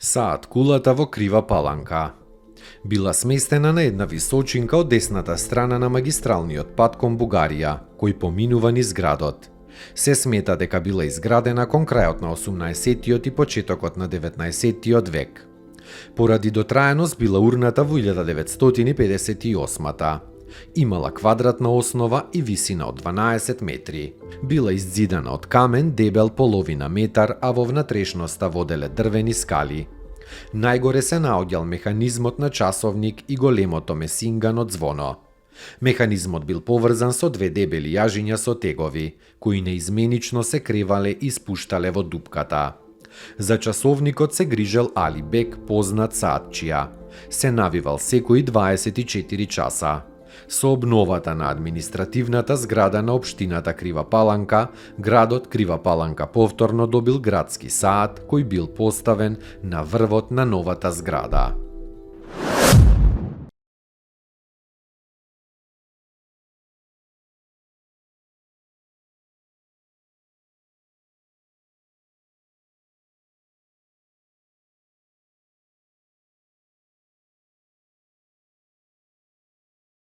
Саат кулата во Крива Паланка. Била сместена на една височинка од десната страна на магистралниот пат кон Бугарија, кој поминува низ градот. Се смета дека била изградена кон крајот на 18-тиот и почетокот на 19-тиот век. Поради дотраеност била урната во 1958-та. Имала квадратна основа и висина од 12 метри. Била иззидана од камен дебел половина метар, а во внатрешноста воделе дрвени скали. Најгоре се наоѓал механизмот на часовник и големото месингано звоно. Механизмот бил поврзан со две дебели јажиња со тегови, кои неизменично се кревале и спуштале во дупката. За часовникот се грижел Али Бек, познат саатчија. Се навивал секои 24 часа. Со обновата на административната зграда на општината Крива Паланка, градот Крива Паланка повторно добил градски саат кој бил поставен на врвот на новата зграда.